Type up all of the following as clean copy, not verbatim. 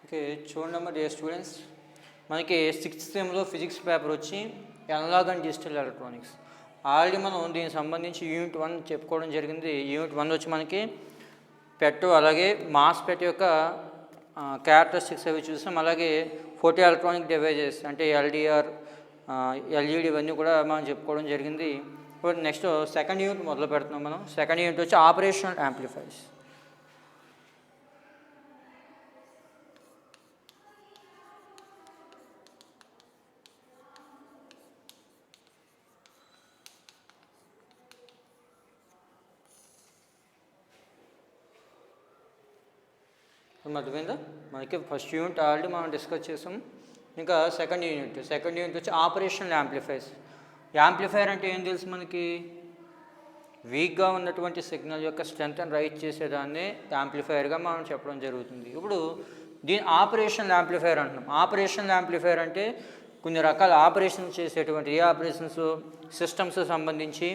Okay, చూడండి అమ్మా dear students, మనకి 6th సెమ్లో ఫిజిక్స్ పేపర్ వచ్చి analog and digital electronics. Already మనం దీనికి సంబంధించి యూనిట్ 1 చెప్పుకోవడం జరిగింది. యూనిట్ 1 వచ్చి మనకి పెట్ అలాగే మాస్ పెట్ యొక్క క్యారెక్టరిస్టిక్స్ అవి చూసాం. అలాగే ఫోటో ఎలక్ట్రానిక్ డివైజెస్ అంటే ఎల్డిఆర్, ఎల్ఈడి ఇవన్నీ కూడా మనం చెప్పుకోవడం జరిగింది. ఇప్పుడు నెక్స్ట్ సెకండ్ యూనిట్ మొదలు పెడుతున్నాం మనం. సెకండ్ యూనిట్ వచ్చి ఆపరేషనల్ యాంప్లిఫైర్స్. అర్థమైందా? మనకి ఫస్ట్ యూనిట్ ఆల్రెడీ మనం డిస్కస్ చేసాం. ఇంకా సెకండ్ యూనిట్ వచ్చి ఆపరేషనల్ యాంప్లిఫైర్స్. యాంప్లిఫైర్ అంటే ఏం తెలుసు మనకి? వీక్గా ఉన్నటువంటి సిగ్నల్ యొక్క స్ట్రెంత్ అని రైట్ చేసేదాన్ని యాంప్లిఫైర్గా మనం చెప్పడం జరుగుతుంది. ఇప్పుడు దీని ఆపరేషనల్ యాంప్లిఫైర్ అంటున్నాం. ఆపరేషనల్ యాంప్లిఫైర్ అంటే కొన్ని రకాల ఆపరేషన్స్ చేసేటువంటి ఏ ఆపరేషన్స్, సిస్టమ్స్ సంబంధించి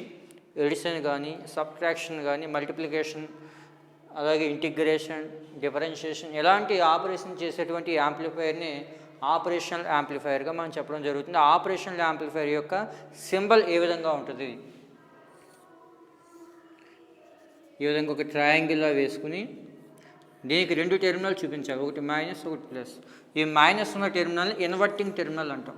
ఎడిషన్ కానీ, సబ్ట్రాక్షన్ కానీ, మల్టిప్లికేషన్, అలాగే ఇంటిగ్రేషన్, డిఫరెన్షియేషన్ ఇలాంటి ఆపరేషన్ చేసేటువంటి యాంప్లిఫైర్ని ఆపరేషనల్ యాంప్లిఫైర్గా మనం చెప్పడం జరుగుతుంది. ఆపరేషనల్ యాంప్లిఫైర్ యొక్క సింబల్ ఏ విధంగా ఉంటుంది? ఈ విధంగా ఒక ట్రయాంగిల్లో వేసుకుని దీనికి 2 టెర్మినల్ చూపించాలి, ఒకటి మైనస్ ఒకటి ప్లస్. ఈ మైనస్ ఉన్న టెర్మినల్ ఇన్వర్టింగ్ టెర్మినల్ అంటాం.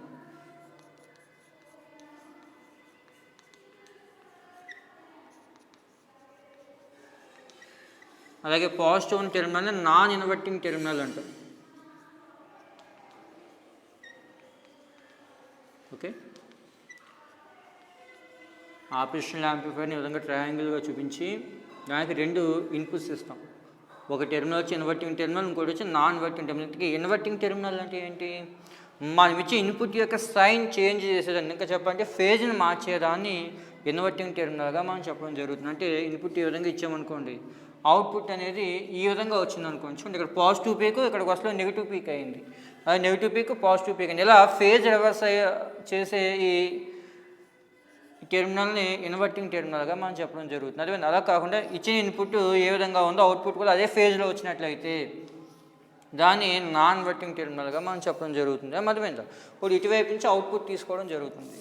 అలాగే పాజిటివ్ ఉన్న టెర్మినల్ నాన్ ఇన్వర్టింగ్ టెర్మినల్ అంటాం. ఓకే, ఆపరేషనల్ యాంప్లిఫైర్ని ఈ విధంగా ట్రయాంగిల్గా చూపించి దానికి 2 ఇన్పుట్స్ ఇస్తాం. ఒక టెర్మినల్ వచ్చి ఇన్వర్టింగ్ టెర్మినల్, ఇంకోటి వచ్చి non inverting terminal. Inverting terminal అంటే ఏంటి? మనం ఇచ్చే ఇన్పుట్ యొక్క సైన్ చేంజ్ చేసేదాన్ని, ఇంకా చెప్పాలంటే ఫేజ్ని మార్చేదాన్ని ఇన్వర్టింగ్ టెర్మినల్గా మనం చెప్పడం జరుగుతుంది. అంటే ఇన్పుట్ ఈ విధంగా ఇచ్చామనుకోండి, అవుట్పుట్ అనేది ఈ విధంగా వచ్చింది అనుకోండి. చూడండి, ఇక్కడ పాజిటివ్ పీక్, ఇక్కడికి వస్తే నెగిటివ్ పీక్ అయింది. అది నెగిటివ్ పీక్, పాజిటివ్ పీక్ అయింది. ఇలా ఫేజ్ రివర్స్ చేసే ఈ టెర్మినల్ని ఇన్వర్టింగ్ టెర్మినల్గా మనం చెప్పడం జరుగుతుంది. అదే అలా కాకుండా ఇచ్చిన ఇన్పుట్ ఏ విధంగా ఉందో అవుట్పుట్ కూడా అదే ఫేజ్లో వచ్చినట్లయితే దాన్ని నాన్ ఇన్వర్టింగ్ టెర్మినల్గా మనం చెప్పడం జరుగుతుంది. అర్థమైందా? ఇప్పుడు ఇటువైపు నుంచి అవుట్పుట్ తీసుకోవడం జరుగుతుంది.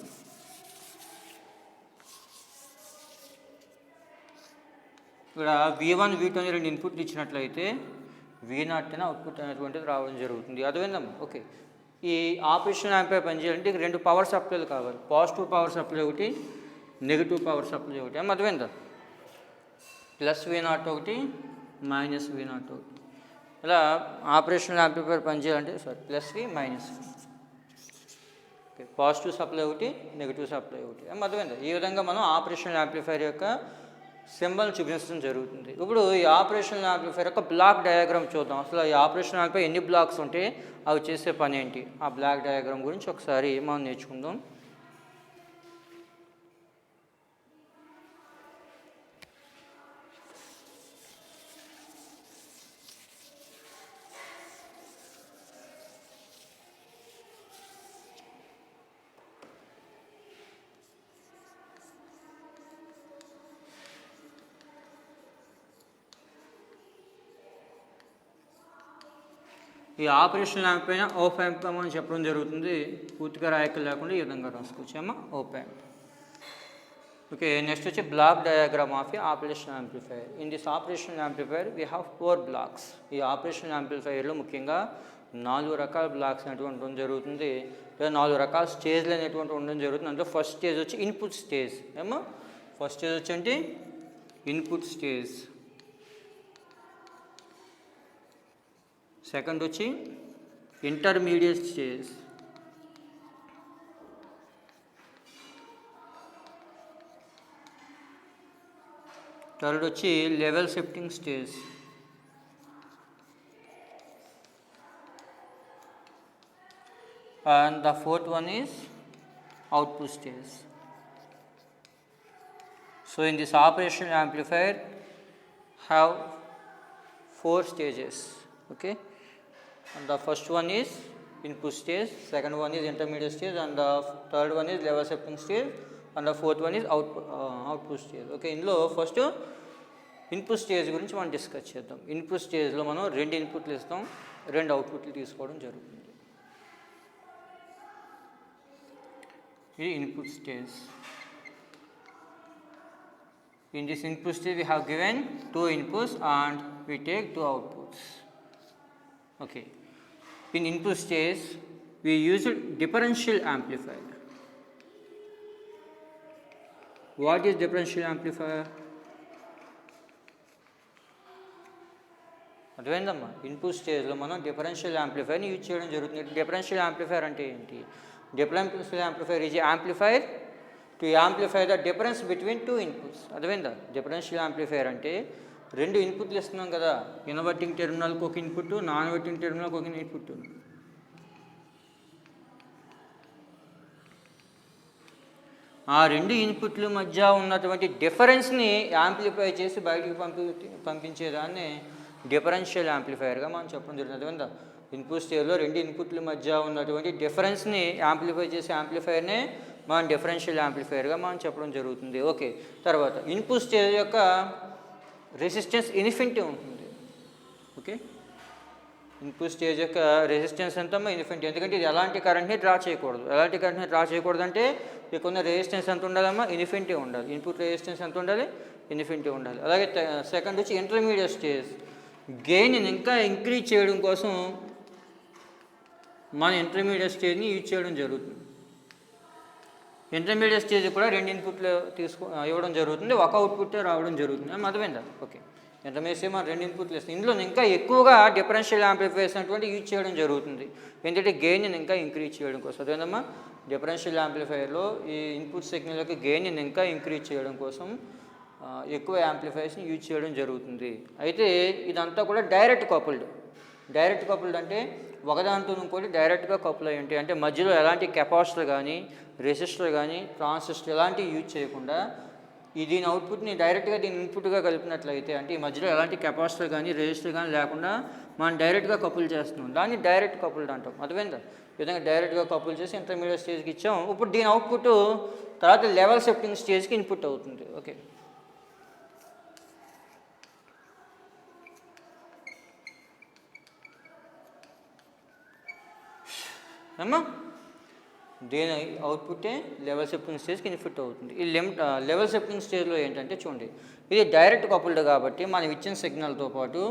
ఇక్కడ V1, V2 అనే 2 ఇన్పుట్లు ఇచ్చినట్లయితే V0 అనే అవుట్పుట్ అనేటువంటిది రావడం జరుగుతుంది. అర్థమైందమ్మా? ఓకే, ఈ ఆపరేషన్ యాంప్లిఫైర్ పనిచేయాలంటే 2 పవర్ సప్లైలు కావాలి. పాజిటివ్ పవర్ సప్లై ఒకటి, నెగిటివ్ పవర్ సప్లై ఒకటి. అర్థమైందా? ప్లస్ V0 ఒకటి, మైనస్ V0 ఒకటి. ఇలా ఆపరేషనల్ యాంప్లిఫైర్ పనిచేయాలంటే plus V, minus V. Okay, positive supply ఒకటి, నెగిటివ్ సప్లై ఒకటి. అర్థమైందా? ఈ విధంగా మనం ఆపరేషనల్ యాంప్లిఫైర్ యొక్క సింబల్ చూపించడం జరుగుతుంది. ఇప్పుడు ఈ ఆపరేషనల్ యాంప్లిఫైర్ యొక్క బ్లాక్ డయాగ్రామ్ చూద్దాం. అసలు ఈ ఆపరేషనల్ యాంప్లిఫైర్ ఎన్ని బ్లాక్స్ ఉంటే అవి చేసే పని ఏంటి, ఆ బ్లాక్ డయాగ్రామ్ గురించి ఒకసారి మనం నేర్చుకుందాం. ఈ ఆపరేషనల్ యాంప్లిఫైర్ ఓప్ యాంప్ అని చెప్పడం జరుగుతుంది. పూర్తిగా రాయకలు లేకుండా ఈ విధంగా రాసుకొచ్చామా, ఓప్ యాంప్. ఓకే, నెక్స్ట్ వచ్చి block diagram of A operational amplifier. In this operational amplifier we have 4 blocks. ఈ ఆపరేషనల్ యాంప్లిఫైర్లో ముఖ్యంగా 4 రకాల బ్లాక్స్ అనేటువంటి ఉండడం జరుగుతుంది, లేదా 4 రకాల స్టేజ్లు అనేటువంటి ఉండడం జరుగుతుంది. అందులో ఫస్ట్ స్టేజ్ వచ్చి ఇన్పుట్ స్టేజ్. ఫస్ట్ స్టేజ్ వచ్చి ఇన్పుట్ స్టేజ్. సెకండ్ వచ్చి ఇంటర్మీడియట్ స్టేజ్. థర్డ్ వచ్చి level shifting stage. And the fourth one is output stage. So in this operational amplifier have 4 stages. Okay, and the first one is input stage, second one is intermediate stage, and the third one is level shifting stage, and the fourth one is output stage. Okay, ఇందులో first input stage గురించి మనం discuss చేద్దాం. Input స్టేజ్లో మనం 2 ఇన్పుట్లు ఇస్తాం, రెండు అవుట్పుట్లు తీసుకోవడం జరుగుతుంది. ఇది input stage. In this input stage we have given 2 inputs and we take 2 outputs. Okay. In input stage we use differential amplifier. What is differential amplifier? అర్థమైందమ్మా. ఇన్పుట్ స్టేజ్లో మనం డిఫరెన్షియల్ యాంప్లిఫైర్ని యూజ్ చేయడం జరుగుతుంది. డిఫరెన్షియల్ యాంప్లిఫైర్ అంటే ఏంటి? Differential amplifier is amplifier to amplify the difference between 2 inputs. అర్థమైందా? Differential amplifier అంటే 2 ఇన్పుట్లు ఇస్తున్నాం కదా, ఇన్వర్టింగ్ టెర్మినల్కి ఒక ఇన్పుట్, నాన్ ఇన్వర్టింగ్ టెర్మినల్కి ఒక ఇన్పుట్. ఆ 2 ఇన్పుట్ల మధ్య ఉన్నటువంటి డిఫరెన్స్ని యాంప్లిఫై చేసి బయటికి పంపించేదాన్ని డిఫరెన్షియల్ యాంప్లిఫైర్గా మనం చెప్పడం జరుగుతుంది. అర్థమైందా? ఇన్పుట్ స్టేజ్లో 2 ఇన్పుట్ల మధ్య ఉన్నటువంటి డిఫరెన్స్ని యాంప్లిఫై చేసే యాంప్లిఫైర్నే మనం డిఫరెన్షియల్ యాంప్లిఫైర్గా మనం చెప్పడం జరుగుతుంది. ఓకే. తర్వాత ఇన్పుట్ స్టేజ్ యొక్క రెసిస్టెన్స్ ఇన్ఫినిటీ ఉంటుంది. ఓకే. ఇన్పుట్ స్టేజ్ యొక్క రెసిస్టెన్స్ ఎంతమ్మా? ఇన్ఫినిటీ. ఎందుకంటే ఇది ఎలాంటి కరెంట్ని డ్రా చేయకూడదు. ఎలాంటి కరెంట్ని డ్రా చేయకూడదు అంటే ఇక్కడ రెసిస్టెన్స్ ఎంత ఉండాలమ్మా? ఇన్ఫినిటీ ఉండాలి. ఇన్పుట్ రెసిస్టెన్స్ ఎంత ఉండాలి? ఇన్ఫినిటీ ఉండాలి. అలాగే సెకండ్ వచ్చి ఇంటర్మీడియట్ స్టేజ్. గెయిన్ని ఇంకా ఇంక్రీజ్ చేయడం కోసం మన ఇంటర్మీడియట్ స్టేజ్ని యూజ్ చేయడం జరుగుతుంది. ఇంటర్మీడియట్ స్టేజ్ కూడా 2 ఇన్పుట్లు ఇవ్వడం జరుగుతుంది, ఒక అవుట్పుట్ రావడం జరుగుతుంది. అర్థమైందా? ఓకే. ఇంటర్మీడియట్ స్టేజ్ మనం 2 ఇన్పుట్లు ఇస్తాం. ఇందులో ఇంకా ఎక్కువగా డిఫరెన్షియల్ యాంప్లిఫైర్స్ అనేటువంటి యూజ్ చేయడం జరుగుతుంది. ఎందుకంటే గెయిన్ని ఇంకా ఇంక్రీజ్ చేయడం కోసం. అదేందమ్మా? డిఫరెన్షియల్ యాంప్లిఫైర్లో ఈ ఇన్పుట్ సిగ్నల్ యొక్క గెయిన్ని ఇంకా ఇంక్రీజ్ చేయడం కోసం ఎక్కువ యాంప్లిఫైర్స్ని యూజ్ చేయడం జరుగుతుంది. అయితే ఇదంతా కూడా డైరెక్ట్ కపుల్డ్. డైరెక్ట్ కపుల్డ్ అంటే ఒకదాంతో ఇంకోటి డైరెక్ట్గా కపుల్ అయి ఉంటాయి. అంటే మధ్యలో ఎలాంటి కెపాసిటర్ కానీ, రెసిస్టర్ కానీ, ట్రాన్సిస్టర్ ఎలాంటివి యూజ్ చేయకుండా దీని అవుట్పుట్ని డైరెక్ట్గా దీని ఇన్పుట్గా కలిపినట్లయితే, అంటే ఈ మధ్యలో ఎలాంటి కెపాసిటర్ కానీ, రెసిస్టర్ కానీ లేకుండా మనం డైరెక్ట్గా కపుల్ చేస్తున్నాం. దాన్ని డైరెక్ట్ కపుల్డ్ అంటాం. అర్థమైందా? ఈ విధంగా డైరెక్ట్గా కపుల్ చేసి ఇంటర్మీడియట్ స్టేజ్కి ఇచ్చాం. ఇప్పుడు దీని అవుట్పుట్ తర్వాత లెవెల్ షిఫ్టింగ్ స్టేజ్కి ఇన్పుట్ అవుతుంది. ఓకే. అమ్మా దీని అవుట్పుట్టే లెవెల్ షిఫ్టింగ్ స్టేజ్కి ఇన్పుట్ అవుతుంది. ఈ లెవెల్ షిఫ్టింగ్ స్టేజ్లో ఏంటంటే చూడండి, ఇది డైరెక్ట్ కపుల్డ్ కాబట్టి మనం ఇచ్చిన సిగ్నల్తో పాటు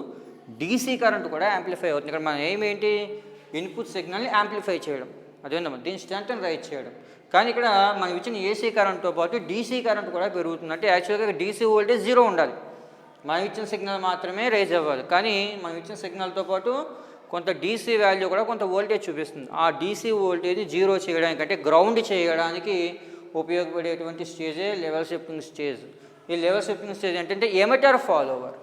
డీసీ కరెంట్ కూడా యాంప్లిఫై అవుతుంది. ఇక్కడ మనం ఏంటి? ఇన్పుట్ సిగ్నల్ని యాంప్లిఫై చేయడం. అదేందమ్మా? దీని స్ట్రెంగ్త్ రైజ్ చేయడం. కానీ ఇక్కడ మనం ఇచ్చిన ఏసీ కరెంట్తో పాటు డీసీ కరెంట్ కూడా పెరుగుతుంది. అంటే యాక్చువల్గా డీసీ వోల్టేజ్ 0 ఉండాలి, మనం ఇచ్చిన సిగ్నల్ మాత్రమే రైజ్ అవ్వాలి. కానీ మనం ఇచ్చిన సిగ్నల్తో పాటు కొంత డీసీ వాల్యూ కూడా కొంత వోల్టేజ్ చూపిస్తుంది. ఆ డీసీ వోల్టేజ్ 0 చేయడానికి, అంటే గ్రౌండ్ చేయడానికి ఉపయోగపడేటువంటి స్టేజే లెవెల్ షిఫ్టింగ్ స్టేజ్. ఈ లెవెల్ షిఫ్టింగ్ స్టేజ్ ఏంటంటే ఎమిటర్ ఫాలోవర్.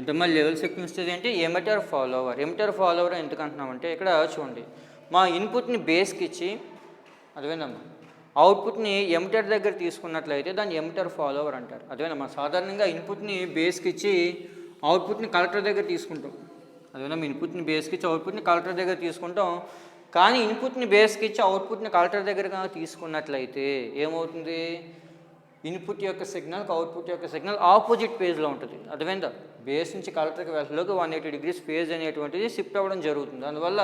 ఇంతమంది లెవెల్ షిఫ్టింగ్ స్టేజ్ ఏంటి? Emitter follower. ఎమిటర్ ఫాలోవర్ ఎందుకు అంటున్నామంటే ఇక్కడ చూడండి, మా ఇన్పుట్ని బేస్కి ఇచ్చి, అదేవిధంగా అవుట్పుట్ని ఎమిటర్ దగ్గర తీసుకున్నట్లయితే దాన్ని ఎమిటర్ ఫాలోవర్ అంటారు. అదేవిధంగా మనం సాధారణంగా ఇన్పుట్ని బేస్కి ఇచ్చి అవుట్పుట్ని కలెక్టర్ దగ్గర తీసుకుంటాం. అదేవిధంగా ఇన్పుట్ని బేస్కి ఇచ్చి అవుట్పుట్ని కలెక్టర్ దగ్గర తీసుకుంటాం. కానీ ఇన్పుట్ని బేస్కి ఇచ్చి అవుట్పుట్ని కలెక్టర్ దగ్గర తీసుకున్నట్లయితే ఏమవుతుంది? ఇన్పుట్ యొక్క సిగ్నల్కి అవుట్పుట్ యొక్క సిగ్నల్ ఆపోజిట్ ఫేజ్లో ఉంటుంది. అర్థమైందా? బేస్ నుంచి కలెక్టర్కి వెళ్ళలోకి 180 degrees ఫేజ్ అనేటువంటిది షిఫ్ట్ అవ్వడం జరుగుతుంది. అందువల్ల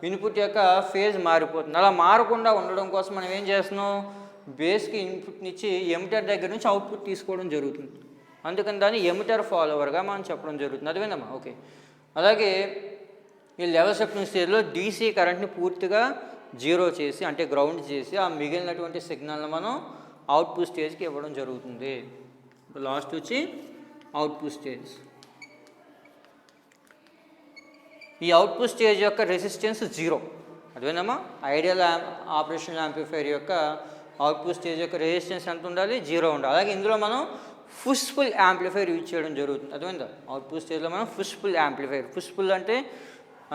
ఇన్పుట్ యొక్క ఫేజ్ మారిపోతుంది. అలా మారకుండా ఉండడం కోసం మనం ఏం చేస్తున్నాం? బేస్కి ఇన్పుట్ని ఇచ్చి ఎమిటర్ దగ్గర నుంచి అవుట్పుట్ తీసుకోవడం జరుగుతుంది. అందుకని దాన్ని ఎమిటర్ ఫాలోవర్గా మనం చెప్పడం జరుగుతుంది. అర్థమైందమ్మా? ఓకే. అలాగే ఈ లెవెల్ షిఫ్టింగ్ స్టేజ్లో డీసీ కరెంట్ని పూర్తిగా 0 చేసి, అంటే గ్రౌండ్ చేసి, ఆ మిగిలినటువంటి సిగ్నల్ని మనం అవుట్పుట్ స్టేజ్కి ఇవ్వడం జరుగుతుంది. లాస్ట్ వచ్చి అవుట్పుట్ స్టేజ్. ఈ అవుట్పుట్ స్టేజ్ యొక్క రెసిస్టెన్స్ 0. అదేనమ్మా? ఐడియల్ ఆపరేషనల్ యాంప్లిఫైర్ యొక్క అవుట్పుట్ స్టేజ్ యొక్క రెసిస్టెన్స్ ఎంత ఉండాలి? 0 ఉండాలి. అలాగే ఇందులో మనం పుష్ఫుల్ యాంప్లిఫైర్ యూజ్ చేయడం జరుగుతుంది. అర్థమైందా? అవుట్పుట్ స్టేజ్లో మనం పుష్ఫుల్ యాంప్లిఫైర్. పుష్ఫుల్ అంటే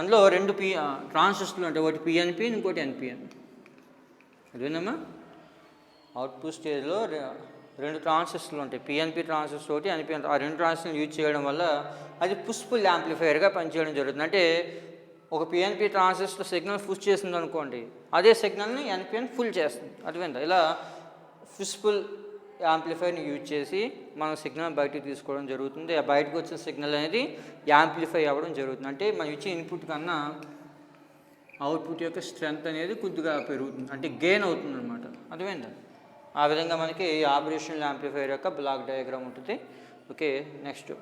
అందులో 2 ట్రాన్సిస్టర్లు ఉంటాయి, ఒకటి పిఎన్పి, ఇంకోటి ఎన్పిఎన్. అదేనమ్మా? అవుట్పుట్ స్టేజ్లో 2 ట్రాన్సిస్టర్లు ఉంటాయి, పిఎన్పి ట్రాన్సిస్టర్ ఒకటి, ఎన్పిఎన్. ఆ 2 ట్రాన్సిస్టర్లు యూజ్ చేయడం వల్ల అది పుష్ఫుల్ యాంప్లిఫైర్గా పనిచేయడం జరుగుతుంది. అంటే ఒక పిఎన్పి ట్రాన్సిస్టర్ సిగ్నల్ పుష్ చేసింది అనుకోండి, అదే సిగ్నల్ని ఎన్పిఎన్ ఫుల్ చేస్తుంది. అర్థమైందా? ఇలా పుష్ఫుల్ యాంప్లిఫైర్ని యూజ్ చేసి మనం సిగ్నల్ బయటికి తీసుకోవడం జరుగుతుంది. ఆ బయటకు వచ్చిన సిగ్నల్ అనేది యాంప్లిఫై అవ్వడం జరుగుతుంది. అంటే మనం ఇచ్చే ఇన్పుట్ కన్నా అవుట్పుట్ యొక్క స్ట్రెంగ్త్ అనేది కొద్దిగా పెరుగుతుంది, అంటే గెయిన్ అవుతుంది అనమాట. అర్థమైందా? ఆ విధంగా మనకి ఆపరేషనల్ యాంప్లిఫైర్ యొక్క బ్లాక్ డయాగ్రామ్ ఉంటుంది. ఓకే, నెక్స్ట్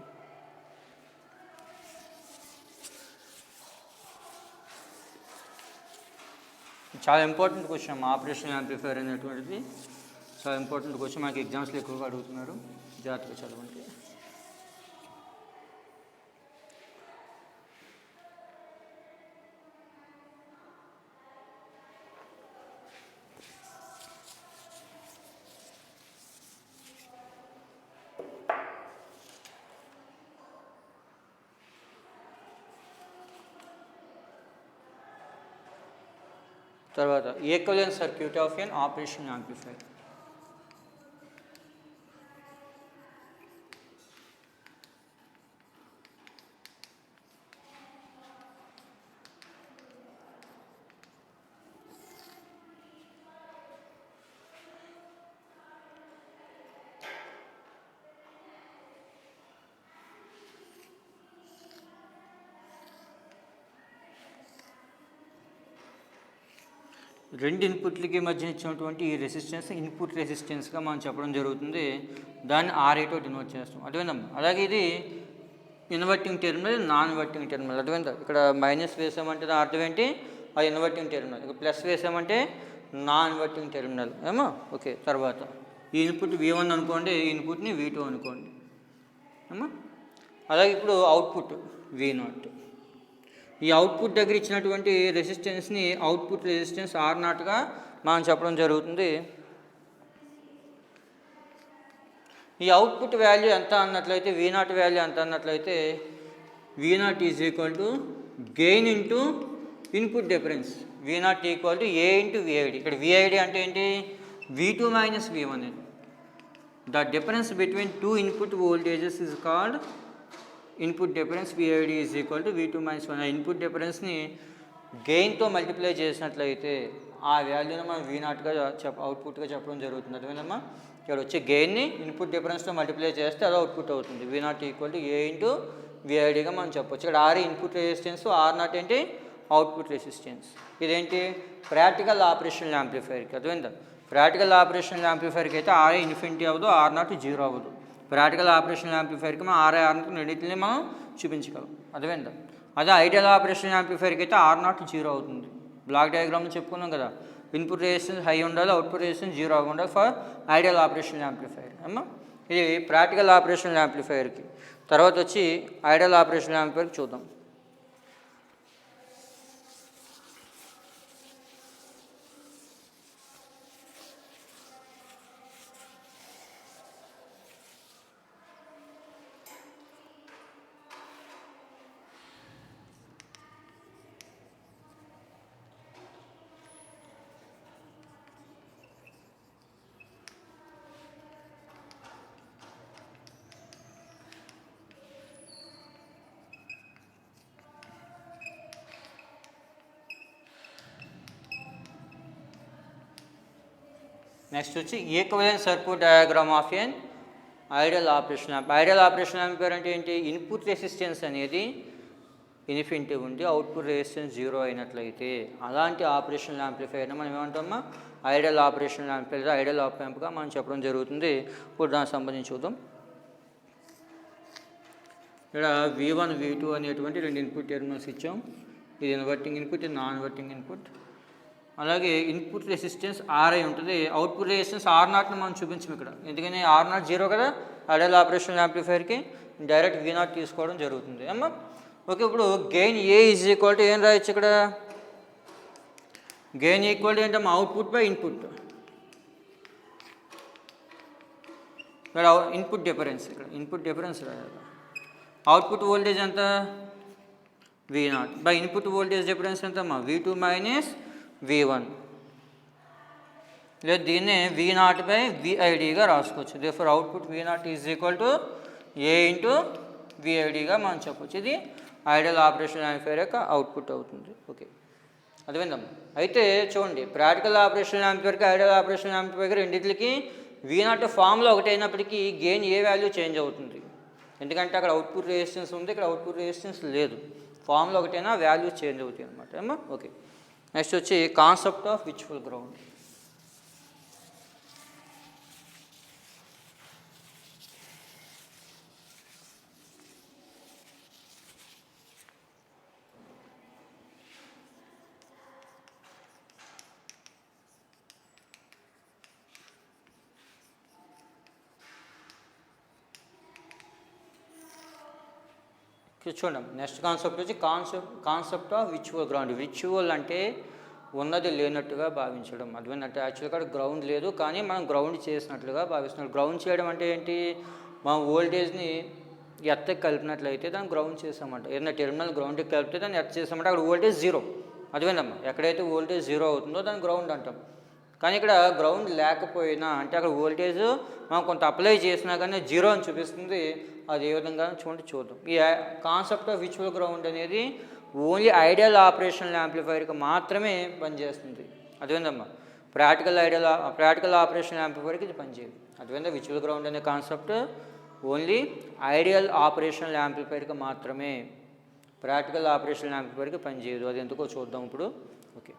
చాలా ఇంపార్టెంట్ క్వశ్చన్ ఆపరేషనల్ యాంప్లిఫైర్ అనేటువంటిది. చాలా ఇంపార్టెంట్ క్వశ్చన్, మనకి ఎగ్జామ్స్లో ఎక్కువగా అడుగుతున్నారు, జాగ్రత్తగా చదవండి. తర్వాత equivalent circuit of an operational amplifier. రెండు ఇన్పుట్లకి మధ్య ఇచ్చినటువంటి ఈ రెసిస్టెన్స్ ఇన్పుట్ రెసిస్టెన్స్గా మనం చెప్పడం జరుగుతుంది. దాన్ని R8 డినోట్ చేస్తాం. అర్థమైందమ్మా? అలాగే ఇది inverting terminal, non inverting terminal. అర్థమైందా? ఇక్కడ మైనస్ వేసామంటే అర్థం ఏంటి? అది ఇన్వర్టింగ్ టెర్మినల్. ఇక ప్లస్ వేసామంటే నాన్ ఇన్వర్టింగ్ టెర్మినల్. ఏమో ఓకే. తర్వాత ఈ ఇన్పుట్ V1 అనుకోండి, ఈ ఇన్పుట్ని V2 అనుకోండి. ఏమో అలాగే ఇప్పుడు అవుట్పుట్ V0. ఈ అవుట్పుట్ దగ్గర ఇచ్చినటువంటి రెసిస్టెన్స్ని అవుట్పుట్ రెసిస్టెన్స్ R0గా మనం చెప్పడం జరుగుతుంది. ఈ అవుట్పుట్ వాల్యూ ఎంత అన్నట్లయితే, V0 వాల్యూ ఎంత అన్నట్లయితే V0 is equal to gain into input difference. V0 equal to A into VID. ఇక్కడ VID అంటే ఏంటి? V2 minus V1. The difference between two input voltages is called input difference. VID is equal to V2 minus 1. Input డిఫరెన్స్ని గెయిన్తో multiply చేసినట్లయితే ఆ వాల్యూని మనం V0గా అవుట్పుట్గా చెప్పడం జరుగుతుంది. అర్థమైందమ్మా? ఇక్కడ వచ్చే గెయిన్ని ఇన్పుట్ డిఫరెన్స్తో మల్టిప్లై చేస్తే అది అవుట్పుట్ అవుతుంది. V0 equal to A into VIDగా మనం చెప్పొచ్చు. ఇక్కడ R ఇన్పుట్ రెసిస్టెన్స్, R0 ఏంటి? Output resistance. ఇదేంటి? ప్రాక్టికల్ ఆపరేషనల్ యాంప్లిఫైర్కి. అర్థమైందా? ప్రాక్టికల్ ఆపరేషనల్ యాంప్లిఫైర్కి అయితే RA ఇన్ఫినిటీ అవ్వదు, R0 జీరో అవ్వదు. ప్రాక్టికల్ ఆపరేషనల్ యాంప్లిఫైర్కి మనం RA R0 రెండింటిని మనం చూపించగలం. అర్థమైందా? అదే ఐడియల్ ఆపరేషనల్ యాంప్లిఫైర్కి అయితే R0 జీరో అవుతుంది. బ్లాక్ డయాగ్రామ్లో చెప్పుకున్నాం కదా, ఇన్పుట్ రెసిస్టెన్స్ హై ఉండాలి, అవుట్పుట్ రెసిస్టెన్స్ జీరో ఉండాలి ఫర్ ఐడియల్ ఆపరేషనల్ యాంప్లిఫైర్. అమ్మా ఇది ప్రాక్టికల్ ఆపరేషనల్ యాంప్లిఫైర్కి. తర్వాత వచ్చి ఐడియల్ ఆపరేషనల్ యాంప్లిఫైర్కి చూద్దాం. నెక్స్ట్ వచ్చి equivalent circuit diagram of an ideal operation amplifier. Ideal operation amplifier అంటే ఏంటి? ఇన్పుట్ రెసిస్టెన్స్ అనేది ఇన్ఫినిటీ ఉండి అవుట్పుట్ రెసిస్టెన్స్ జీరో అయినట్లయితే అలాంటి ఆపరేషనల్ యాంప్లిఫైర్ని మనం ఏమంటామా? Ideal operational amplifier, ideal op యాంప్గా మనం చెప్పడం జరుగుతుంది. ఇప్పుడు దానికి సంబంధించి చూద్దాం. ఇక్కడ V1 V2 అనేటువంటి రెండు ఇన్పుట్ టెర్మినల్స్ ఇచ్చాం. ఇది ఇన్వర్టింగ్ ఇన్పుట్, ఇది నాన్ ఇన్వర్టింగ్ ఇన్పుట్. అలాగే ఇన్పుట్ రెసిస్టెన్స్ RI ఉంటుంది, అవుట్పుట్ రెసిస్టెన్స్ R0ని మనం చూపించాం ఇక్కడ. ఎందుకని R0 జీరో కదా ఐడియల్ ఆపరేషనల్ యాంప్లిఫైర్కి. డైరెక్ట్ V0 తీసుకోవడం జరుగుతుంది. అమ్మా ఓకే. ఇప్పుడు gain A is equal to ఏం రాయొచ్చు? ఇక్కడ గెయిన్ ఈక్వల్ టు ఏంటమ్మా? Output by input. ఇక్కడ ఇన్పుట్ డిఫరెన్స్, ఇక్కడ ఇన్పుట్ డిఫరెన్స్ రాయాలి. అవుట్పుట్ వోల్టేజ్ ఎంత? V0 by input voltage difference ఎంతమ్మా? V2 minus V1. లేదా దీన్నే V0 బై VIDగా రాసుకోవచ్చు. Therefore output V0 is equal to A into VIDగా మనం చెప్పవచ్చు. ఇది ఐడియల్ ఆపరేషన్ యాంప్లిఫైర్ యొక్క అవుట్పుట్ అవుతుంది. ఓకే, అర్థమైందమ్మా? అయితే చూడండి, ప్రాక్టికల్ ఆపరేషన్ యాంప్లిఫైర్కి ఐడియల్ ఆపరేషన్ యాంప్లిఫైర్కి రెండింటికి V0 ఫామ్లో ఒకటి అయినప్పటికీ గెయిన్ ఏ వాల్యూ చేంజ్ అవుతుంది, ఎందుకంటే అక్కడ అవుట్పుట్ రెసిస్టెన్స్ ఉంది, ఇక్కడ అవుట్పుట్ రెసిస్టెన్స్ లేదు. ఫామ్లో ఒకటైనా వాల్యూ చేంజ్ అవుతాయి అనమాట ఏమో. ఓకే, నెక్స్ట్ వచ్చి కాన్సెప్ట్ ఆఫ్ విర్చువల్ గ్రౌండ్. చూడండి, నెక్స్ట్ కాన్సెప్ట్ వచ్చి concept of virtual ground. Virtual అంటే ఉన్నది లేనట్టుగా భావించడం. అదేంటంటే యాక్చువల్గా గ్రౌండ్ లేదు కానీ మనం గ్రౌండ్ చేసినట్లుగా భావిస్తున్నాం. గ్రౌండ్ చేయడం అంటే ఏంటి, మనం వోల్టేజ్ని ఎత్తకి కలిపినట్లయితే దాన్ని గ్రౌండ్ చేసామంట. ఏదైనా టెర్మినల్ గ్రౌండ్కి కలిపితే దాన్ని ఎత్త చేసామంటే అక్కడ వోల్టేజ్ జీరో. అదేందమ్మా, ఎక్కడైతే వోల్టేజ్ జీరో అవుతుందో దాన్ని గ్రౌండ్ అంటాం. కానీ ఇక్కడ గ్రౌండ్ లేకపోయినా అంటే అక్కడ వోల్టేజ్ మనం కొంత అప్లై చేసినా కానీ జీరో అని చూపిస్తుంది. అది ఏ విధంగా చూద్దాం. ఈ కాన్సెప్ట్ ఆఫ్ విర్చువల్ గ్రౌండ్ అనేది ఓన్లీ ఐడియల్ ఆపరేషనల్ యాంప్లిఫైర్కి మాత్రమే పనిచేస్తుంది. అదేందమ్మా, ప్రాక్టికల్ ఆపరేషనల్ యాంప్లిఫైర్కి ఇది పనిచేయదు. అదేవిధంగా విర్చువల్ గ్రౌండ్ అనే కాన్సెప్ట్ ఓన్లీ ఐడియల్ ఆపరేషనల్ యాంప్లిఫైర్కి మాత్రమే, ప్రాక్టికల్ ఆపరేషనల్ యాంప్లిఫైర్కి పనిచేయదు. అది ఎందుకో చూద్దాం ఇప్పుడు. ఓకే,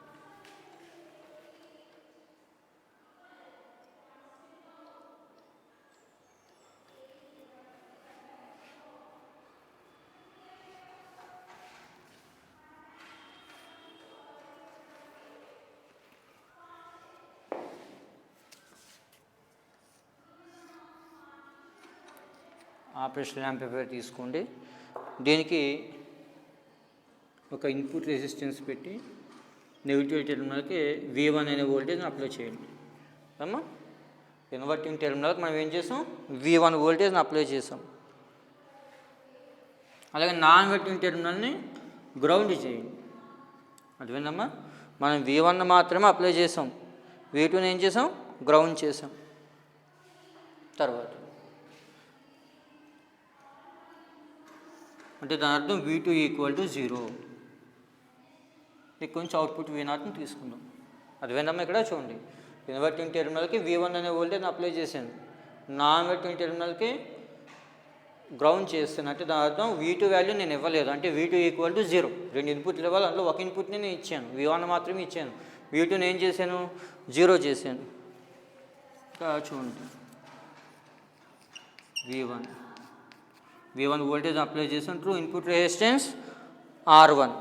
ఆపరేషనల్ యాంప్లిఫైర్ తీసుకోండి. దీనికి ఒక ఇన్పుట్ రెసిస్టెన్స్ పెట్టి నెగిటివ్ టెర్మినల్కి V1 అనే వోల్టేజ్ని అప్లై చేయండి అమ్మా. ఇన్వర్టింగ్ టెర్మినల్కి మనం ఏం చేసాం, V1 వోల్టేజ్ని అప్లై చేసాం. అలాగే నాన్ ఇన్వర్టింగ్ టెర్మినల్ని గ్రౌండ్ చేయండి. అదేందమ్మా, మనం V1 మాత్రమే అప్లై చేసాం, V2ని ఏం చేసాం, గ్రౌండ్ చేసాం. తర్వాత అంటే దాని అర్థం V2 = 0. ఇక్కడ నుంచి అవుట్పుట్ V0ని తీసుకుందాం. అదేవిధంగా ఇక్కడ చూడండి, ఇన్వర్టింగ్ టెర్మినల్కి V1 అనే వోల్టేజ్ని అప్లై చేశాను, నాన్ ఇన్వర్టింగ్ టెర్మినల్కి గ్రౌండ్ చేస్తాను. అంటే దాని అర్థం V2 వాల్యూ నేను ఇవ్వలేదు, అంటే V2 = 0. రెండు ఇన్పుట్లు ఇవ్వాలి, అందులో ఒక ఇన్పుట్ని నేను ఇచ్చాను, V1 మాత్రమే ఇచ్చాను. V2ని ఏం చేశాను, 0 చేశాను. చూడండి, V1 వోల్టేజ్ అప్లై చేసాను త్రూ ఇన్పుట్ రెసిస్టెన్స్ R1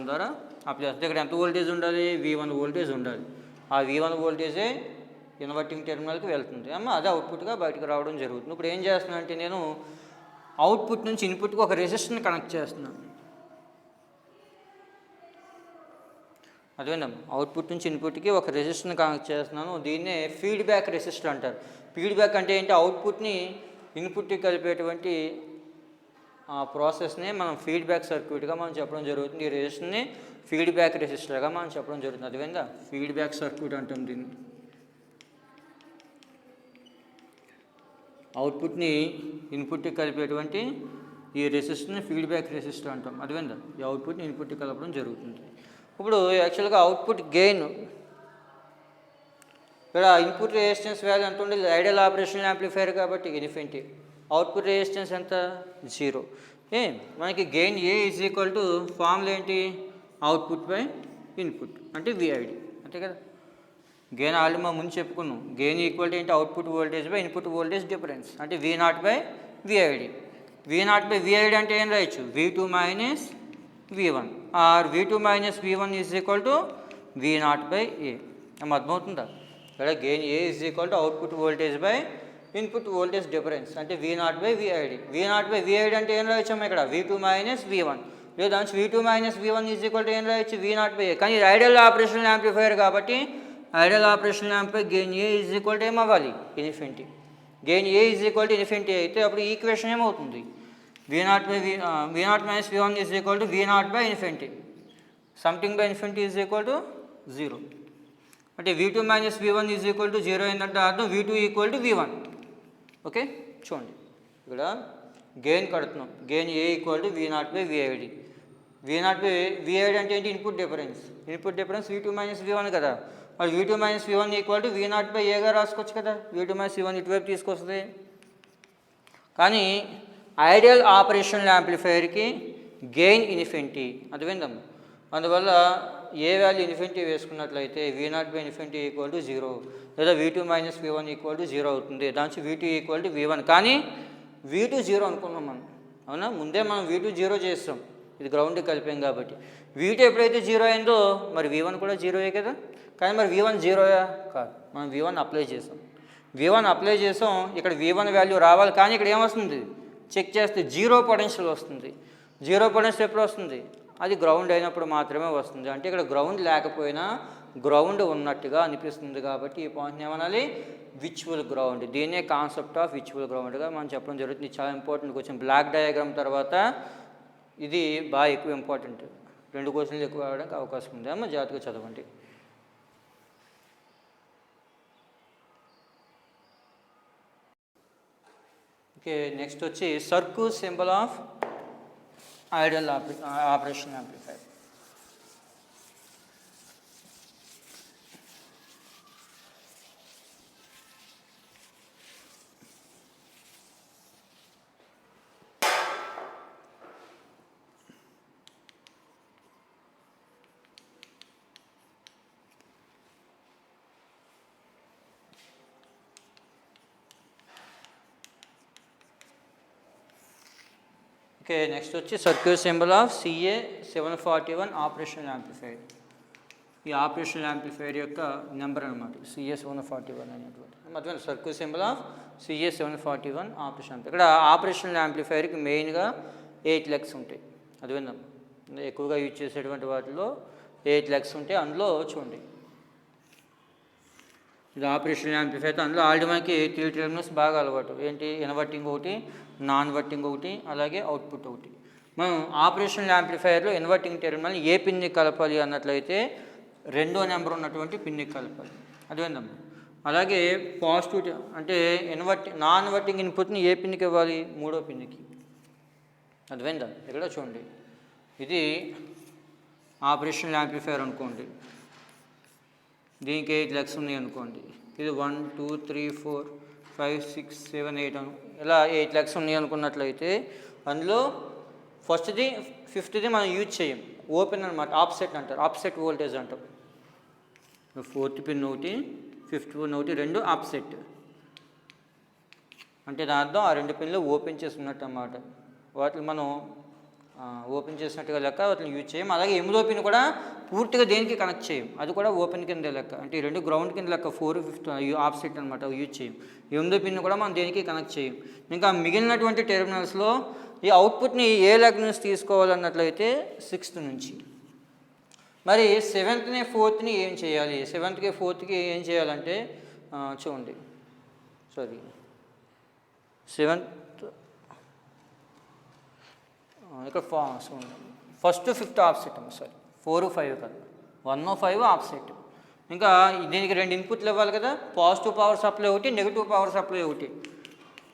ద్వారా అప్లై చేస్తే ఇక్కడ ఎంత వోల్టేజ్ ఉండాలి, V1 వోల్టేజ్ ఉండాలి. ఆ V1 వోల్టేజే ఇన్వర్టింగ్ టెర్మినల్కి వెళ్తుంది అమ్మ, అదే అవుట్పుట్గా బయటకు రావడం జరుగుతుంది. ఇప్పుడు ఏం చేస్తున్నాను అంటే నేను అవుట్పుట్ నుంచి ఇన్పుట్కి ఒక రెసిస్టర్ని కనెక్ట్ చేస్తున్నాను. అదేవిధంగా అవుట్పుట్ నుంచి ఇన్పుట్కి ఒక రెసిస్టర్ని కనెక్ట్ చేస్తున్నాను. దీన్నే ఫీడ్బ్యాక్ రెసిస్టర్ అంటారు. ఫీడ్బ్యాక్ అంటే ఏంటి, అవుట్పుట్ని ఇన్పుట్కి కలిపేటువంటి ఆ ప్రాసెస్ని మనం ఫీడ్బ్యాక్ సర్క్యూట్గా మనం చెప్పడం జరుగుతుంది. ఈ రెసిస్టర్ని ఫీడ్బ్యాక్ రెసిస్టర్గా మనం చెప్పడం జరుగుతుంది. అదేవిధంగా ఫీడ్బ్యాక్ సర్క్యూట్ అంటాం దీన్ని. అవుట్పుట్ని ఇన్పుట్కి కలిపేటువంటి ఈ రెసిస్టర్ని ఫీడ్బ్యాక్ రెసిస్టర్ అంటాం. అదేవిధంగా ఈ అవుట్పుట్ని ఇన్పుట్కి కలపడం జరుగుతుంది. ఇప్పుడు యాక్చువల్గా అవుట్పుట్ గెయిన్ ఇక్కడ ఇన్పుట్ రెసిస్టెన్స్ వాల్యూ ఎంత ఉండేది, ఐడియల్ ఆపరేషనల్ యాంప్లిఫైర్ కాబట్టి ఇన్ఫినిటీ. అవుట్పుట్ రెసిస్టెన్స్ ఎంత, 0. మనకి గెయిన్ A = ఫార్ములా ఏంటి, అవుట్పుట్ బై ఇన్పుట్ అంటే VID, అంతే కదా. గెయిన్ ఆల్రెడీ మనం ముందు చెప్పుకున్నాం. గెయిన్ ఈక్వల్ ఏంటి, output voltage by input voltage difference అంటే V0/VID. V0/VID అంటే ఏం రాయొచ్చు, V2 - V1 are V2 - V1 = V0/A. అర్థమవుతుందా, ఇక్కడ gain A = output voltage by input voltage difference అంటే V0/VID. V0/VID అంటే ఏం రాయొచ్చాము ఇక్కడ, V2 - V1. లేదా V2 - V1 ఏం రాయొచ్చు, V0/A. కానీ ఇది ఐడియల్ ఆపరేషనల్ యాంప్లిఫైర్ కాబట్టి ideal operational amplifier gain A ఏమవ్వాలి, ఇన్ఫినిటీ. గెయిన్ A ఇన్ఫినిటీ అయితే అప్పుడు ఈక్వేషన్ ఏమవుతుంది, V0 - V1 V0/∞. Something by infinity = 0. అంటే V2 - V1 0 ఏంటంటే అర్థం V2 = V1. ఓకే, చూడండి ఇక్కడ గెయిన్ కడుతున్నాం. Gain A = V0/VID. V0/VID అంటే ఏంటి, ఇన్పుట్ డిఫరెన్స్. V2 - V1 కదా. మరి V2 minus V1 equal to V0/Aగా రాసుకోవచ్చు కదా. V2 మైనస్ V1 ఇటువైపు తీసుకొస్తుంది. కానీ ఐడియల్ ఆపరేషనల్ యాంప్లిఫైయర్కి గెయిన్ ఇన్ఫినిటీ, అర్థమైందమ్మా. అందువల్ల ఏ వాల్యూ ఇన్ఫినిటీ వేసుకున్నట్లయితే V0/ఇన్ఫినిటీ ఈక్వల్ టు 0, లేదా V2 minus V1 equal to 0 అవుతుంది. దానికి V2 ఈక్వల్ టు V1. కానీ V2 0 అనుకున్నాం మనం, అవునా. ముందే మనం V2 0 చేస్తాం, ఇది గ్రౌండ్కి కలిపాం కాబట్టి. V2 ఎప్పుడైతే 0 అయిందో మరి V1 కూడా 0 కదా. కానీ మరి V1 0యా? కాదు. మనం V1 అప్లై చేసాం. V1 అప్లై చేసాం, ఇక్కడ V1 వాల్యూ రావాలి. కానీ ఇక్కడ ఏమొస్తుంది, చెక్ చేస్తే 0 పొటెన్షియల్ వస్తుంది. 0 పొటెన్షియల్ ఎప్పుడు వస్తుంది, అది గ్రౌండ్ అయినప్పుడు మాత్రమే వస్తుంది. అంటే ఇక్కడ గ్రౌండ్ లేకపోయినా గ్రౌండ్ ఉన్నట్టుగా అనిపిస్తుంది. కాబట్టి ఈ పాయింట్ని ఏమనాలి, విచువల్ గ్రౌండ్. దీన్నే కాన్సెప్ట్ ఆఫ్ విచువల్ గ్రౌండ్గా మనం చెప్పడం జరుగుతుంది. చాలా ఇంపార్టెంట్ క్వశ్చన్. బ్లాక్ డయాగ్రామ్ తర్వాత ఇది బాగా ఎక్కువ ఇంపార్టెంట్. 2 క్వశ్చన్లు ఎక్కువ రావడానికి అవకాశం ఉంది. అమ్మ జాగ్రత్తగా చదవండి. ఓకే, నెక్స్ట్ వచ్చి circuit symbol of ideal operation amplifier. Okay, next వచ్చి circuit symbol of CA741 operational amplifier. ఈ ఆపరేషనల్ యాంప్లిఫైయర్ యొక్క నెంబర్ అనమాట CA741 అనేటువంటి. మొత్తం circuit symbol of CA741 operation. ఇక్కడ ఆపరేషనల్ యాంప్లిఫైయర్కి మెయిన్గా 8 లెగ్స్ ఉంటాయి. అది విందాం. ఎక్కువగా యూజ్ చేసేటువంటి వాటిలో 8 లెగ్స్ ఉంటాయి. అందులో చూడండి, ఇది ఆపరేషనల్ యాంప్లిఫైర్. అందులో ఆల్రెడీ మనకి 3 టెర్మినల్స్ బాగా అలవాటు. ఏంటి, ఇన్వర్టింగ్ ఒకటి, నాన్ వర్టింగ్ ఒకటి, అలాగే అవుట్పుట్ ఒకటి. మనం ఆపరేషనల్ యాంప్లిఫైయర్లో ఇన్వర్టింగ్ టెర్మినల్ ఏ పిన్ని కలపాలి అన్నట్లయితే 2వ నెంబర్ ఉన్నటువంటి పిన్నికి కలపాలి. అదేందమ్మా. అలాగే పాజిటివ్ అంటే నాన్ వర్టింగ్ ఇన్పుట్ని ఏ పిన్నికి ఇవ్వాలి, 3వ పిన్నికి. అర్థమైందా. ఇక్కడ చూడండి, ఇది ఆపరేషనల్ యాంప్లిఫైయర్ అనుకోండి. దీనికి 8 లెగ్స్ ఉన్నాయి అనుకోండి. ఇది 1 2 3 4 5 6 7 8 ఇలా 8 లెగ్స్ ఉన్నాయి అనుకున్నట్లయితే అందులో ఫస్ట్ది 5థ్ది మనం యూజ్ చేయం, ఓపెన్ అనమాట. ఆఫ్సెట్ అంటారు, ఆఫ్సెట్ వోల్టేజ్ అంటాం. 4th పిన్ ఒకటి, 5th పిన్ ఒకటి, 2 ఆఫ్సెట్. అంటే దాని అర్థం ఆ 2 పిన్లు ఓపెన్ చేసి ఉన్నట్టు అన్నమాట. వాటిని మనం ఓపెన్ చేసినట్టుగా లెక్క, వాటిని యూజ్ చేయం. అలాగే 8వ పిన్ కూడా పూర్తిగా దేనికి కనెక్ట్ చేయం, అది కూడా ఓపెన్ కింద లెక్క. అంటే ఈ 2 గ్రౌండ్ కింద లెక్క. 4 5 ఆఫ్సెట్ అనమాట, యూజ్ చేయం. 8వ పిన్ కూడా మనం దేనికి కనెక్ట్ చేయం. ఇంకా మిగిలినటువంటి టెర్మినల్స్లో ఈ అవుట్పుట్ని ఏ లెగ్ నుంచి తీసుకోవాలన్నట్లయితే 6th నుంచి. మరి 7th 4th ఏం చేయాలి, 7th 4th ఏం చేయాలంటే చూడండి, సారీ 7th ఇక్కడ ఫస్ట్ 5th ఆఫ్సెట్ అమ్మ. సారీ 4 5 కదా, 1 5 ఆఫ్సెట్. ఇంకా దీనికి 2 ఇన్పుట్లు ఇవ్వాలి కదా, పాజిటివ్ పవర్ సప్లై ఒకటి, నెగిటివ్ పవర్ సప్లై ఒకటి.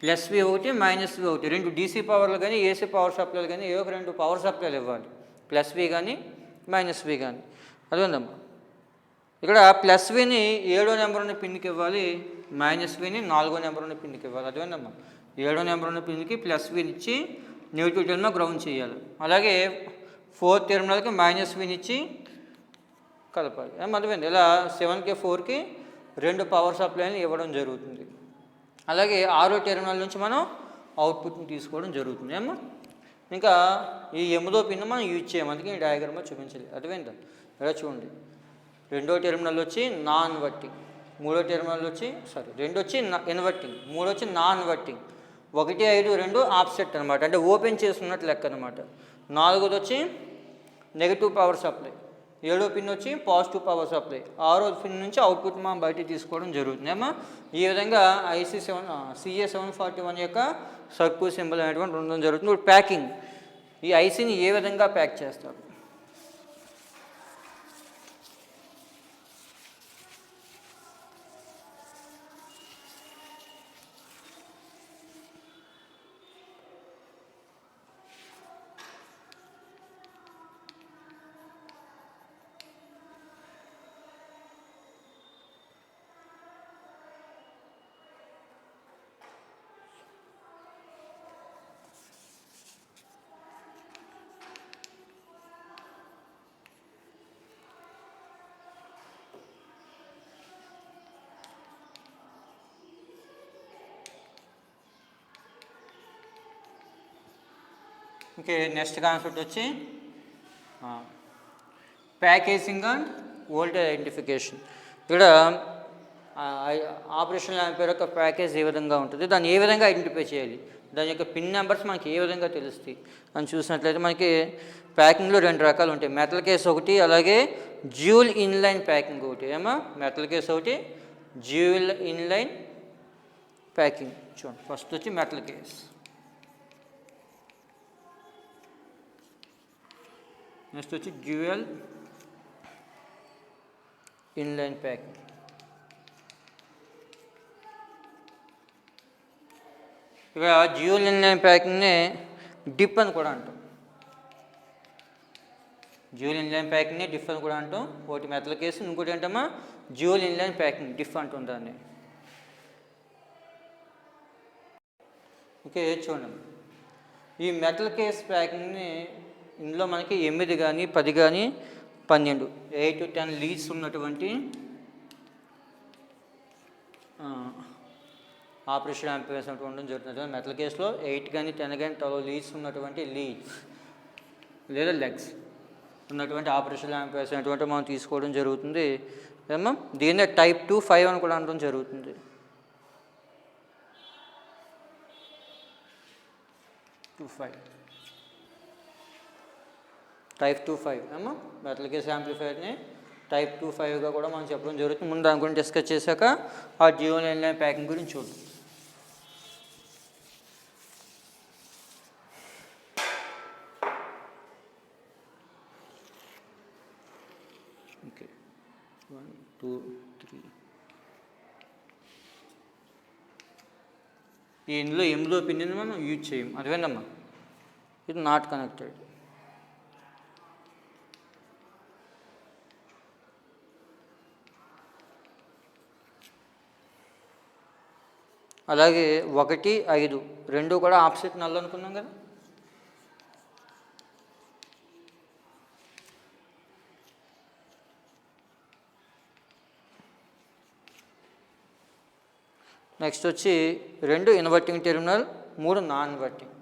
+V ఒకటి, -V ఒకటి. 2 DC పవర్లు కానీ AC పవర్ సప్లైలు కానీ ఏవో 2 పవర్ సప్లైలు ఇవ్వాలి. +V కానీ -V కానీ. అదేందమ్మా. ఇక్కడ +Vని 7వ నెంబర్ ఉన్న పిన్నికి ఇవ్వాలి, -Vని 4వ నెంబర్ ఉన్న పిన్నికి ఇవ్వాలి. అదేందమ్మా. 7వ నెంబర్ ఉన్న పిన్నికి +Vని ఇచ్చి నెగిటివ్ టెర్మినల్ గ్రౌండ్ చేయాలి. అలాగే 4th టెర్మినల్కి -Vని ఇచ్చి కలపాలి. అర్థమైంది. ఇలా 7కి 4కి 2 పవర్ సప్లైని ఇవ్వడం జరుగుతుంది. అలాగే 6వ టెర్మినల్ నుంచి మనం అవుట్పుట్ని తీసుకోవడం జరుగుతుంది. ఏమో ఇంకా ఈ 8వ పిన్ మనం యూజ్ చేయం, అందుకే ఈ డయాగ్రామ్లో చూపించాలి. అర్థమైందా. ఇలా చూడండి, 2వ టెర్మినల్ వచ్చి నాన్ వర్టింగ్, 3వ టెర్మినల్ వచ్చి 2 వచ్చి ఇన్వర్టింగ్, 3 వచ్చి నాన్ వర్టింగ్, 1 5 2 ఆఫ్సెట్ అనమాట. అంటే ఓపెన్ చేస్తున్నట్లు లెక్క అనమాట. 4వది వచ్చి నెగిటివ్ పవర్ సప్లై, 7వ పిన్ వచ్చి పాజిటివ్ పవర్ సప్లై, 6వ పిన్ నుంచి అవుట్పుట్ మనం బయటికి తీసుకోవడం జరుగుతుంది. ఏమో ఈ విధంగా CA741 యొక్క సర్క్యూట్ సింబల్ అనేటువంటి ఉండడం జరుగుతుంది. ఇప్పుడు ప్యాకింగ్, ఈ ఐసీని ఏ విధంగా ప్యాక్ చేస్తారు. ఓకే, నెక్స్ట్ కాన్సెప్ట్ వచ్చి ప్యాకేజింగ్ అండ్ వోల్టేజ్ ఐడెంటిఫికేషన్. ఇక్కడ ఆపరేషనల్ యాంప్లిఫైయర్ యొక్క ప్యాకేజ్ ఏ విధంగా ఉంటుంది, దాన్ని ఏ విధంగా ఐడెంటిఫై చేయాలి, దాని యొక్క పిన్ నెంబర్స్ మనకి ఏ విధంగా తెలుస్తాయి అని చూసినట్లయితే మనకి ప్యాకింగ్లో రెండు రకాలు ఉంటాయి. మెటల్ కేస్ ఒకటి, అలాగే డ్యూల్ ఇన్లైన్ ప్యాకింగ్ ఒకటి. ఏమో మెటల్ కేస్ ఒకటి, డ్యూల్ ఇన్లైన్ ప్యాకింగ్. చూడండి, ఫస్ట్ వచ్చి మెటల్ కేస్, నెక్స్ట్ వచ్చి డ్యూయల్ ఇన్లైన్ ప్యాకింగ్. ఇక డ్యూయల్ ఇన్లైన్ ప్యాకింగ్ని డిప్ అని కూడా అంటాం. డ్యూయల్ ఇన్లైన్ ప్యాకింగ్ని డిఫ్ అని కూడా అంటాం. ఒకటి మెటల్ కేసు, ఇంకోటి ఏంటమ్మా డ్యూయల్ ఇన్లైన్ ప్యాకింగ్, డిఫ్ అంటుంది దాన్ని. ఓకే, చూడండి, ఈ మెటల్ కేస్ ప్యాకింగ్ని ఇందులో మనకి 8 కానీ 10 కానీ 12 8 to 10 లీడ్స్ ఉన్నటువంటి ఆపరేషన్ యాంప్లిఫైయర్స్ ఉండడం జరుగుతుంది. మెటల్ కేసులో 8 కానీ 10 కానీ 12 లీడ్స్ ఉన్నటువంటి లీడ్స్ లేదా లెగ్స్ ఉన్నటువంటి ఆపరేషన్ యాంప్లిఫైయర్స్ అనేటువంటి మనం తీసుకోవడం జరుగుతుంది. ఏమో దీన్నే టైప్ 2, 5 అని కూడా అనడం జరుగుతుంది. 2-5 టైప్ 2-5 ఏమో మెటల్ కేస్ యాంప్లిఫైయర్ని టైప్ 2-5గా కూడా మనం చెప్పడం జరుగుతుంది. ముందు దాని గురించి డిస్కస్ చేశాక ఆ డ్యూయల్ ఇన్లైన్ ప్యాకింగ్ గురించి చూద్దాం. ఓకే, 1 2 3 ఇందులో ఎనిమిదో పిన్ని మనం యూజ్ చేయం, అదేనమ్మా, ఇది నాట్ కనెక్టెడ్. అలాగే 1, 5 రెండు కూడా ఆపోజిట్ నల్ అనుకున్నాం కదా. నెక్స్ట్ వచ్చి 2 ఇన్వర్టింగ్ టెర్మినల్, 3 నాన్ ఇన్వర్టింగ్.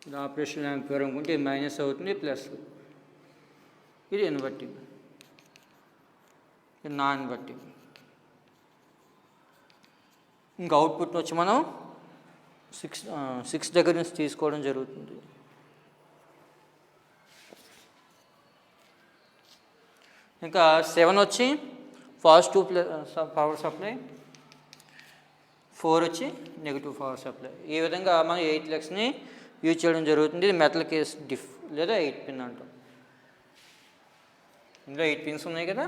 ఇది ఆపరేషన్ యాంప్లిఫైయర్ అనుకుంటే ఇది మైనస్ అవుతుంది, ప్లస్. ఇది ఇన్వర్టింగ్, ఇది నాన్ ఇన్వర్టింగ్. ఇంకా అవుట్పుట్ వచ్చి మనం 6 దగ్గర నుంచి తీసుకోవడం జరుగుతుంది. ఇంకా 7 వచ్చి పాజిటివ్ పవర్ సప్లై, 4 వచ్చి నెగిటివ్ పవర్ సప్లై. ఈ విధంగా మనం 8 లెగ్స్ని యూజ్ చేయడం జరుగుతుంది. ఇది మెటల్ కేస్ డిఫ్ లేదా 8 పిన్ అంటాం. ఇందులో 8 పిన్స్ ఉన్నాయి కదా,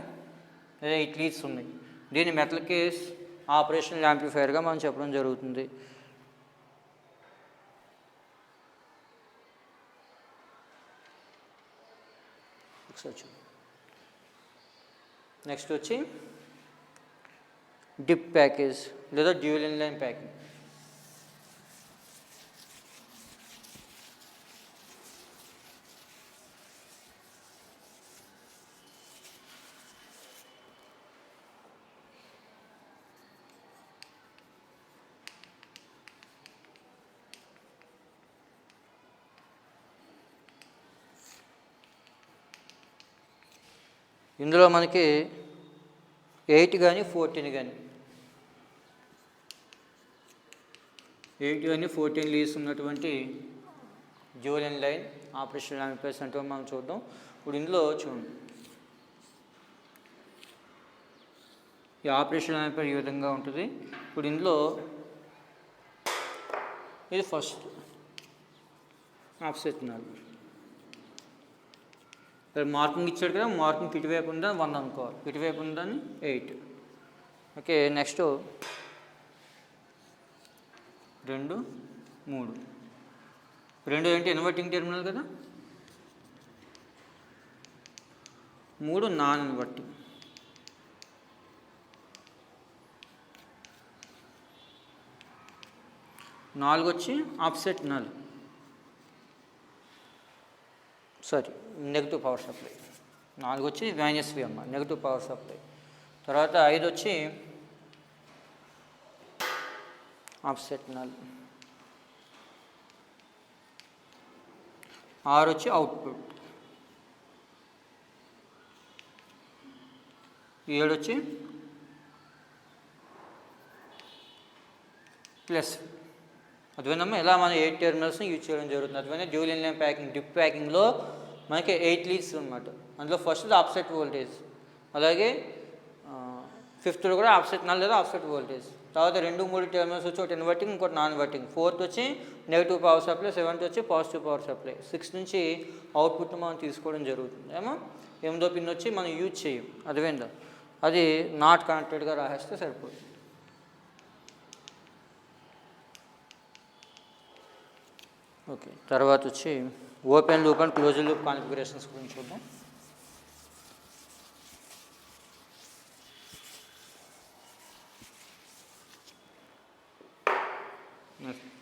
లేదా 8 లీడ్స్ ఉన్నాయి. దీన్ని మెటల్ కేస్ ఆపరేషనల్ యాంప్లిఫైయర్గా మనం చెప్పడం జరుగుతుంది. నెక్స్ట్ వచ్చి డిప్ ప్యాకేజ్ లేదా డ్యూయల్ ఇన్లైన్ ప్యాకింగ్. ఇందులో మనకి 8 కానీ 14 కానీ 8 కానీ 14 లీడ్స్ ఉన్నటువంటి డ్యూయల్ ఇన్లైన్ ఆపరేషనల్ యాంప్లిఫైయర్స్ అంటే మనం చూద్దాం. ఇప్పుడు ఇందులో చూడండి, ఈ ఆపరేషనల్ యాంప్లిఫైయర్ ఈ విధంగా ఉంటుంది. ఇప్పుడు ఇందులో ఇది ఫస్ట్ ఆఫ్సెట్ నాలుగు మార్కింగ్ ఇచ్చాడు కదా, మార్కింగ్ ఇటువైపు ఉందా 1 అనుకోవాలి, ఇటువైపు ఉందని 8. ఓకే, నెక్స్ట్ 2 3 2 ఏంటి ఇన్వర్టింగ్ టెర్మినల్ కదా, 3 నాన్ ఇన్వర్టింగ్. నాలుగు వచ్చి offset null, sorry negative power supply. 4 వచ్చి -V అమ్మ, నెగిటివ్ పవర్ సప్లై. తర్వాత 5 వచ్చి ఆఫ్సెట్ నల్. ఆర్ వచ్చి అవుట్పుట్, 7 వచ్చి ప్లస్. అదేవిధంగా ఇలా మనం 8 టెర్మినల్స్ని యూజ్ చేయడం జరుగుతుంది. అదేవిధంగా డ్యూల్ ఇన్లైన్ ప్యాకింగ్ డిప్ ప్యాకింగ్లో మనకి 8 లీడ్స్ అనమాట. అందులో ఫస్ట్ ఆఫ్సెట్ వోల్టేజ్, అలాగే ఫిఫ్త్లో కూడా ఆఫ్సెట్ నల్ లేదా ఆఫ్సెట్ వోల్టేజ్. తర్వాత 2, 3 టెర్మినల్స్ వచ్చి ఒకటి ఇన్వర్టింగ్ ఇంకోటి నాన్ ఇన్వర్టింగ్. 4th వచ్చి నెగిటివ్ పవర్ సప్లై, 7th వచ్చి పాజిటివ్ పవర్ సప్లై. 6 నుంచి అవుట్పుట్ని మనం తీసుకోవడం జరుగుతుంది. ఏమో 8వ పిన్ వచ్చి మనం యూజ్ చేయం, అదేవిధంగా అది నాట్ కనెక్టెడ్గా రాసేస్తే సరిపోతుంది. ఓకే, తర్వాత వచ్చి open loop and close loop configurations గురించి చూద్దాం.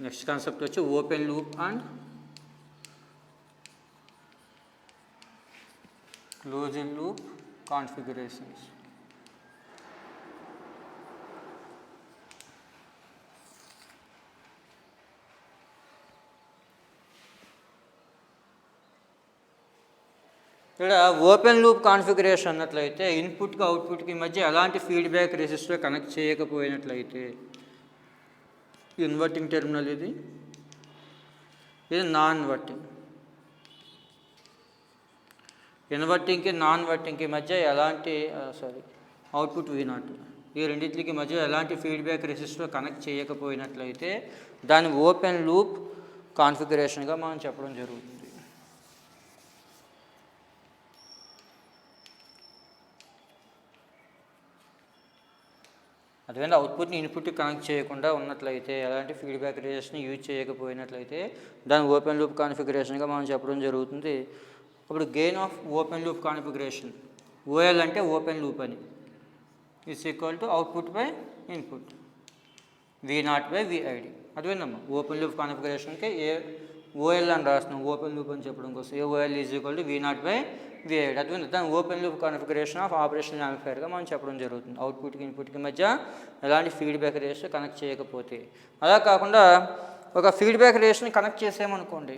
నెక్స్ట్ కాన్సెప్ట్ వచ్చి open loop and close loop configurations. ఇక్కడ ఓపెన్ లూప్ కాన్ఫిగరేషన్ అన్నట్లయితే ఇన్పుట్కి అవుట్పుట్కి మధ్య ఎలాంటి ఫీడ్బ్యాక్ రెసిస్టర్ కనెక్ట్ చేయకపోయినట్లయితే, ఇన్వర్టింగ్ టెర్మినల్ ఇది నాన్ ఇన్వర్టింగ్, ఇన్వర్టింగ్కి నాన్ ఇన్వర్టింగ్కి మధ్య ఎలాంటి అవుట్పుట్ V0, ఈ రెండింటికి మధ్య ఎలాంటి ఫీడ్బ్యాక్ రెసిస్టర్ కనెక్ట్ చేయకపోయినట్లయితే దాని ఓపెన్ లూప్ కాన్ఫిగరేషన్గా మనం చెప్పడం జరుగుతుంది. అదేవిధంగా అవుట్పుట్ని ఇన్పుట్కి కనెక్ట్ చేయకుండా ఉన్నట్లయితే, ఎలాంటి ఫీడ్బ్యాక్ రెసిస్టర్ని యూజ్ చేయకపోయినట్లయితే దాని ఓపెన్ లూప్ కాన్ఫిగరేషన్గా మనం చెప్పడం జరుగుతుంది. ఇప్పుడు gain of open loop configuration, OL అంటే ఓపెన్ లూప్ అని, is equal to output by input V0 by VID. అదేవిధమ్మా ఓపెన్ లూప్ కాన్ఫిగరేషన్కి ఓఎల్ అని రాస్తున్నాం, ఓపెన్ లూప్ అని చెప్పడం కోసం. OL is equal to V0 by VID. అదేవిధంగా దాని open loop configuration of operation యాంప్లిఫైయర్గా మనం చెప్పడం జరుగుతుంది. అవుట్పుట్కి ఇన్పుట్కి మధ్య ఎలాంటి ఫీడ్బ్యాక్ రెసిస్టర్ కనెక్ట్ చేయకపోతే. అలా కాకుండా ఒక ఫీడ్బ్యాక్ రెసిస్టర్ని కనెక్ట్ చేసామనుకోండి,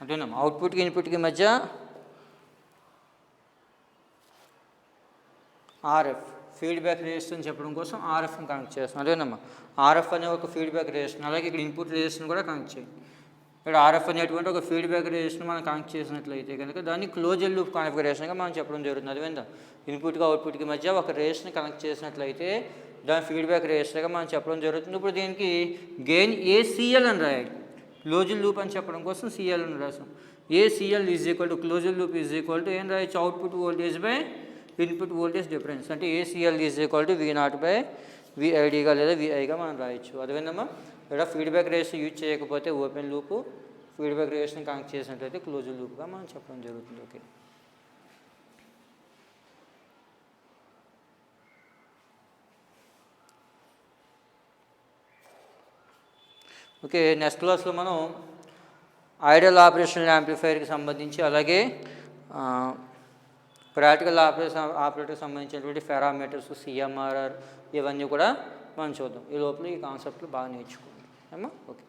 అదేనమ్మా అవుట్పుట్కి ఇన్పుట్కి మధ్య ఆర్ఎఫ్ ఫీడ్బ్యాక్ రెసిస్టర్ అని చెప్పడం కోసం ఆర్ఎఫ్ని కనెక్ట్ చేస్తాం. అదేనమ్మా ఆర్ఎఫ్ అనే ఒక ఫీడ్బ్యాక్ రెసిస్టర్, అలాగే ఇక్కడ ఇన్పుట్ రెసిస్టర్ని కూడా కనెక్ట్ చేయండి. ఇక్కడ ఆర్ఎఫ్ అనేటువంటి ఒక ఫీడ్బ్యాక్ రెసిస్టర్ని మనం కనెక్ట్ చేసినట్లయితే కనుక దాన్ని క్లోజ్డ్ లూప్ కాన్ఫిగరేషన్గా మనం చెప్పడం జరుగుతుంది. అదేవిధంగా ఇన్పుట్కి అవుట్పుట్కి మధ్య ఒక రెసిస్టర్ని కనెక్ట్ చేసినట్లయితే దాని ఫీడ్బ్యాక్ రెసిస్టర్గా మనం చెప్పడం జరుగుతుంది. ఇప్పుడు దీనికి గెయిన్ ACL అని రాయాలి, క్లోజ్డ్ లూప్ అని చెప్పడం కోసం CL అని రాసాం. ACL is equal to closed loop is equal to ఏం రాయొచ్చు, output voltage by input voltage difference. అంటే ACL is equal to V0 by VIDగా లేదా VIగా మనం రాయొచ్చు. అదేవిధంగా ఇక్కడ ఫీడ్బ్యాక్ రెసిస్టర్ యూజ్ చేయకపోతే ఓపెన్ లూపు, ఫీడ్బ్యాక్ రెసిస్టర్ని కనెక్ట్ చేసినట్లయితే క్లోజ్డ్ లూప్గా మనం చెప్పడం జరుగుతుంది. ఓకే, ఓకే నెక్స్ట్ క్లాస్లో మనం ఐడియల్ ఆపరేషనల్ యాంప్లిఫైయర్కి సంబంధించి, అలాగే ప్రాక్టికల్ ఆపరేటర్కి సంబంధించినటువంటి పారామీటర్స్, CMRR ఇవన్నీ కూడా మనం చూద్దాం. ఈ లోపల ఈ కాన్సెప్ట్లు బాగా నేర్చుకోండి. ఓకే.